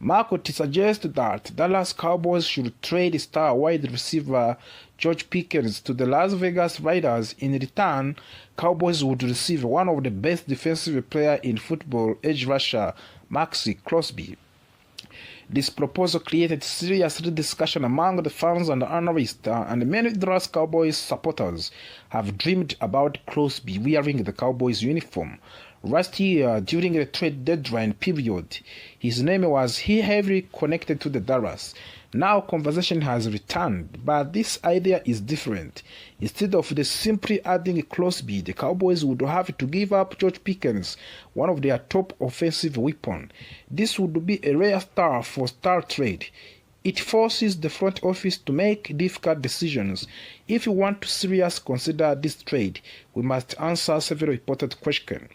Market suggests that Dallas Cowboys should trade star wide receiver George Pickens to the Las Vegas Raiders. In return, Cowboys would receive one of the best defensive players in football, edge rusher Maxi Crosby. This proposal created serious discussion among the fans and analysts, and many Dallas Cowboys supporters have dreamed about Crosby wearing the Cowboys uniform. Last year, during the trade deadline period, his name was heavily connected to the Dallas. Now conversation has returned, but this idea is different. Instead of simply adding Crosby, the Cowboys would have to give up George Pickens, one of their top offensive weapons. This would be a rare star for star trade. It forces the front office to make difficult decisions. If we want to seriously consider this trade, we must answer several important questions.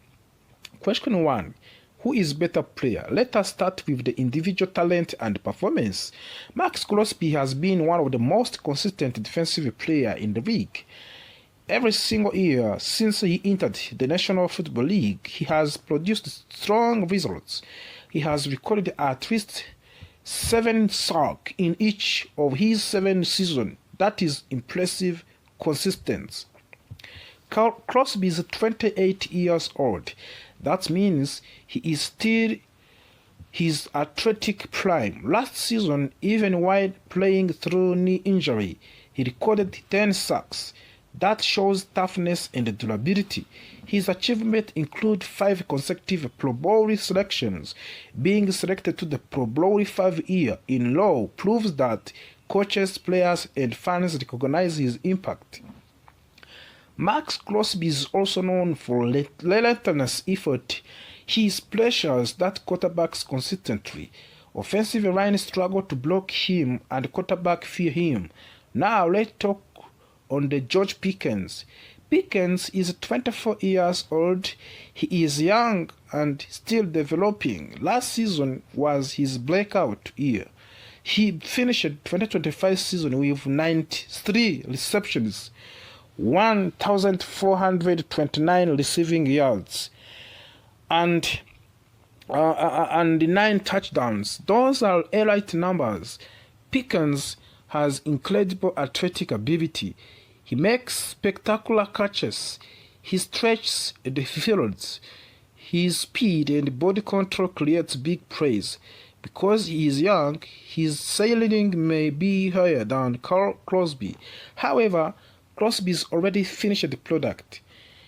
Question 1. Who is better player? Let us start with the individual talent and performance. Max Crosby has been one of the most consistent defensive players in the league. Every single year since he entered the National Football League, he has produced strong results. He has recorded at least 7 sacks in each of his 7 seasons. That is impressive consistency. Crosby is 28 years old. That means he is still his athletic prime. Last season, even while playing through knee injury, he recorded 10 sacks. That shows toughness and durability. His achievements include 5 consecutive Pro Bowl selections. Being selected to the Pro Bowl 5 years in a row proves that coaches, players, and fans recognize his impact. Max Crosby is also known for relentless effort. He pressures that quarterbacks consistently. Offensive line struggle to block him and quarterback fear him. Now let's talk on the George Pickens. Pickens is 24 years old. He is young and still developing. Last season was his breakout year. He finished 2025 season with 93 receptions, 1,429 receiving yards, and 9 touchdowns. Those are elite numbers. Pickens has incredible athletic ability. He makes spectacular catches. He stretches the fields. His speed and body control creates big plays. Because he is young, his ceiling may be higher than Crosby. However, Crosby's already finished the product.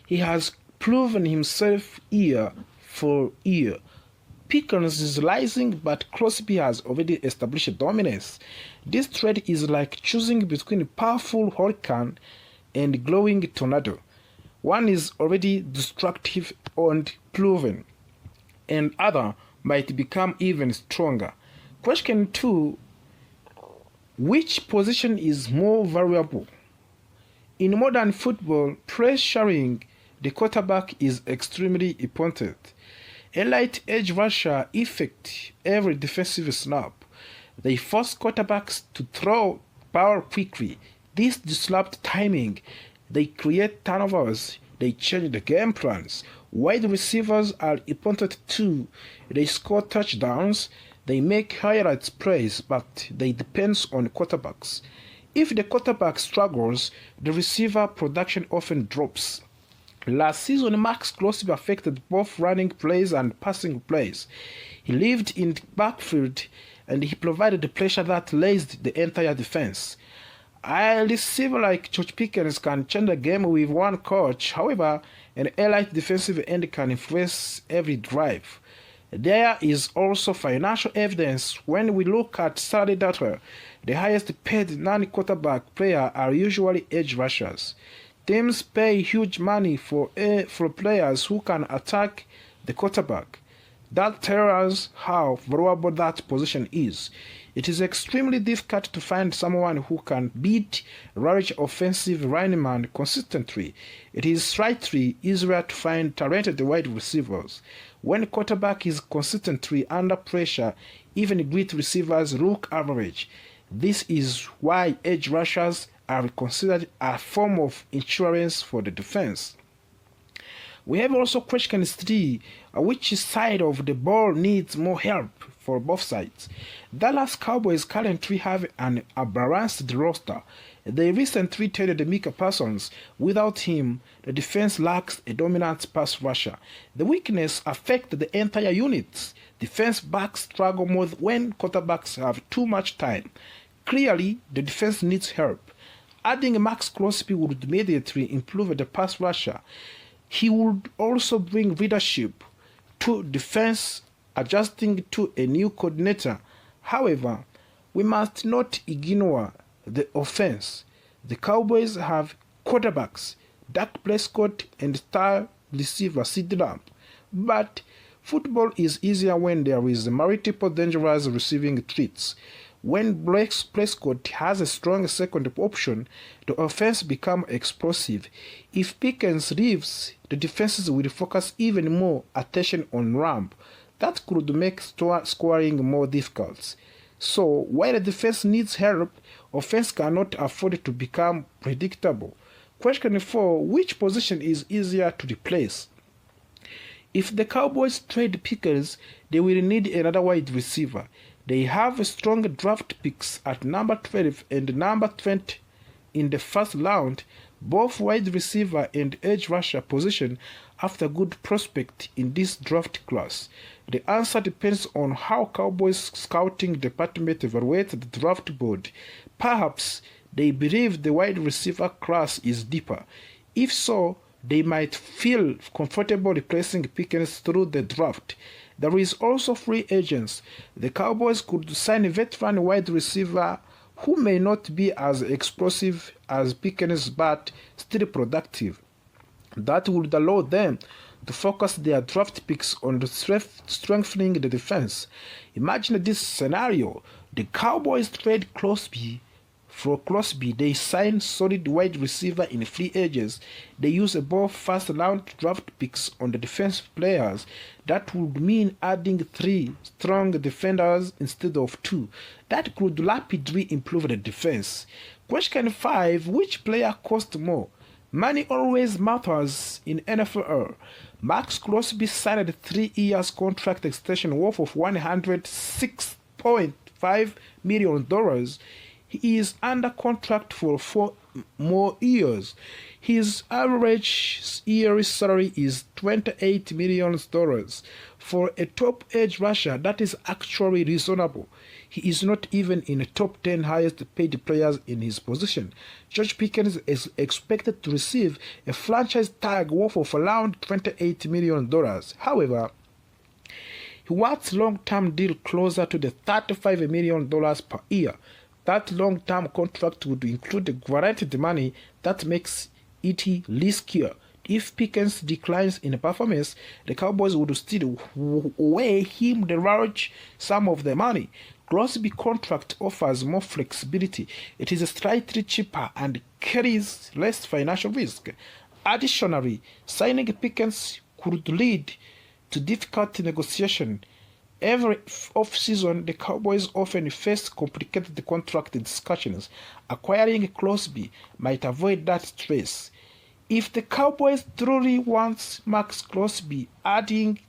He has proven himself year for year. Pickens is rising, but Crosby has already established dominance. This trade is like choosing between a powerful hurricane and a glowing tornado. One is already destructive and proven, and other might become even stronger. Question 2. Which position is more valuable? In modern football, pressuring the quarterback is extremely important. Elite edge rusher affect every defensive snap. They force quarterbacks to throw power quickly. This disrupts timing. They create turnovers. They change the game plans. Wide receivers are important too. They score touchdowns. They make highlights plays, but they depend on quarterbacks. If the quarterback struggles, the receiver production often drops. Last season, Max Crosby affected both running plays and passing plays. He lived in the backfield and he provided the pressure that raised the entire defense. A receiver like George Pickens can change the game with one coach. However, an elite defensive end can influence every drive. There is also financial evidence. When we look at salary data, the highest paid non-quarterback players are usually edge rushers. Teams pay huge money for players who can attack the quarterback. That tells us how valuable that position is. It is extremely difficult to find someone who can beat large offensive linemen consistently. It is slightly easier to find talented wide receivers. When quarterback is consistently under pressure, even great receivers look average. This is why edge rushers are considered a form of insurance for the defense. We have also question 3. Which side of the ball needs more help? for both sides. Dallas Cowboys currently have a balanced roster. They recently traded Micah Parsons. Without him, the defense lacks a dominant pass rusher. The weakness affects the entire unit. Defense backs struggle more when quarterbacks have too much time. Clearly, the defense needs help. Adding Max Crosby would immediately improve the pass rusher. He would also bring leadership to defense, adjusting to a new coordinator. However, we must not ignore the offense. The Cowboys have quarterbacks, Dak Prescott and star receiver CeeDee Lamb. But football is easier when there is multiple dangerous receiving threats. When Prescott has a strong second option, the offense becomes explosive. If Pickens leaves, the defenses will focus even more attention on Lamb. That could make scoring more difficult. So, while the defense needs help, offense cannot afford to become predictable. Question 4. Which position is easier to replace? If the Cowboys trade Pickens, they will need another wide receiver. They have strong draft picks at number 12 and number 20 in the first round. Both wide receiver and edge rusher position after good prospect in this draft class. The answer depends on how Cowboys scouting department evaluates the draft board. Perhaps they believe the wide receiver class is deeper. If so, they might feel comfortable replacing Pickens through the draft. There is also free agents. The Cowboys could sign a veteran wide receiver who may not be as explosive as Pickens but still productive. That would allow them to focus their draft picks on strengthening the defense. Imagine this scenario. The Cowboys trade Crosby. For Crosby, they sign solid wide receiver in free agents. They use both first-round draft picks on the defensive players. That would mean adding 3 strong defenders instead of 2. That could rapidly improve the defense. Question 5. Which player costs more? Money always matters in NFL. Max Crosby signed a 3-year contract extension worth of $106.5 million. He is under contract for 4 more years. His average yearly salary is $28 million. For a top edge rusher, that is actually reasonable. He is not even in the top 10 highest paid players in his position. George Pickens is expected to receive a franchise tag worth of around $28 million. However, he wants a long-term deal closer to the $35 million per year. That long-term contract would include the guaranteed money that makes it riskier. If Pickens declines in performance, the Cowboys would still weigh him the large sum of the money. Crosby contract offers more flexibility. It is slightly cheaper and carries less financial risk. Additionally, signing Pickens could lead to difficult negotiation. Every off-season, the Cowboys often face complicated contract discussions. Acquiring Crosby might avoid that stress. If the Cowboys truly want Max Crosby,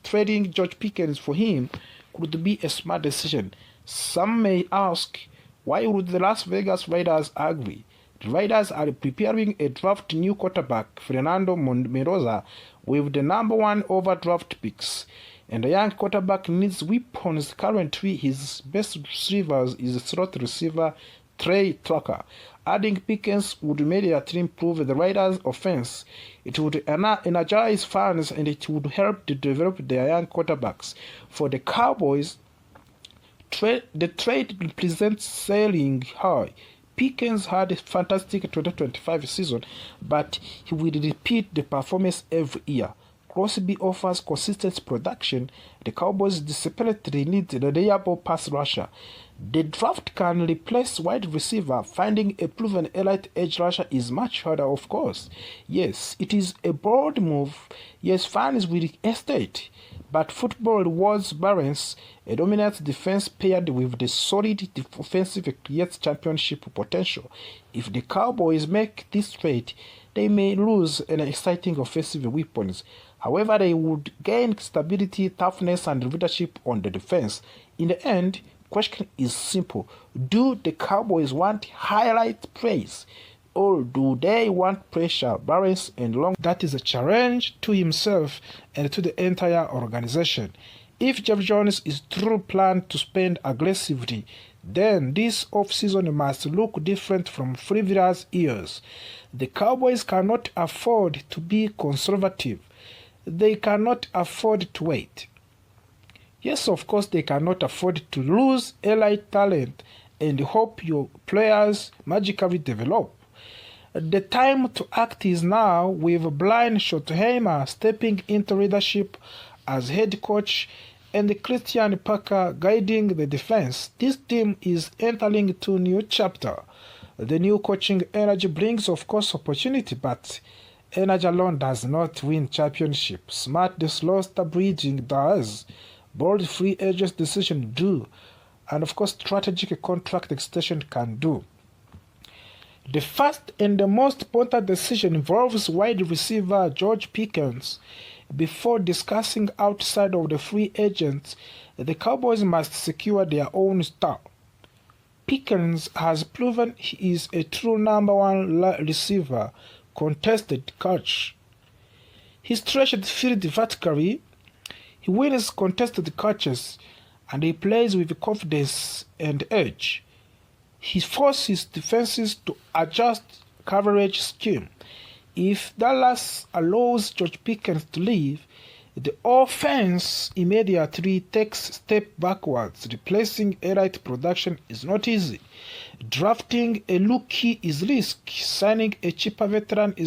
trading George Pickens for him could be a smart decision. Some may ask, why would the Las Vegas Raiders agree? The Raiders are preparing a draft new quarterback, Fernando Mendoza, with the number 1 overdraft picks. And the young quarterback needs weapons. Currently, his best receivers is slot receiver Trey Tucker. Adding Pickens would immediately improve the Raiders' offense. It would energize fans and it would help to develop their young quarterbacks. For the Cowboys, the trade represents selling high. Pickens had a fantastic 2025 season, but he will repeat the performance every year. Crosby offers consistent production. The Cowboys desperately need a reliable pass rusher. The draft can replace wide receiver. Finding a proven elite edge rusher is much harder, of course. Yes, it is a bold move. Yes, fans will hesitate. But football rewards balance. A dominant defense paired with the solid offensive creates championship potential. If the Cowboys make this trade, they may lose an exciting offensive weapons. However, they would gain stability, toughness, and leadership on the defense. In the end, question is simple. Do the Cowboys want highlight plays, or do they want pressure, balance, and long? That is a challenge to himself and to the entire organization. If Jeff Jones is truly planned to spend aggressively, then this offseason must look different from previous years. The Cowboys cannot afford to be conservative. They cannot afford to wait. Yes, of course, they cannot afford to lose elite talent and hope your players magically develop. The time to act is now, with Brian Schottenheimer stepping into leadership as head coach and Christian Parker guiding the defense. This team is entering into a new chapter. The new coaching energy brings, of course, opportunity, but energy alone does not win championships. Smart roster bridging does. Bold free agent decision do. And of course, strategic contract extension can do. The first and the most important decision involves wide receiver George Pickens. Before discussing outside of the free agents, the Cowboys must secure their own star. Pickens has proven he is a true number one receiver, contested catch. He stretched the field vertically, he wins contested catches, and he plays with confidence and edge. He forces defenses to adjust coverage scheme. If Dallas allows George Pickens to leave, the offense immediately takes a step backwards. Replacing elite production is not easy. Drafting a rookie is risky. Signing a cheaper veteran is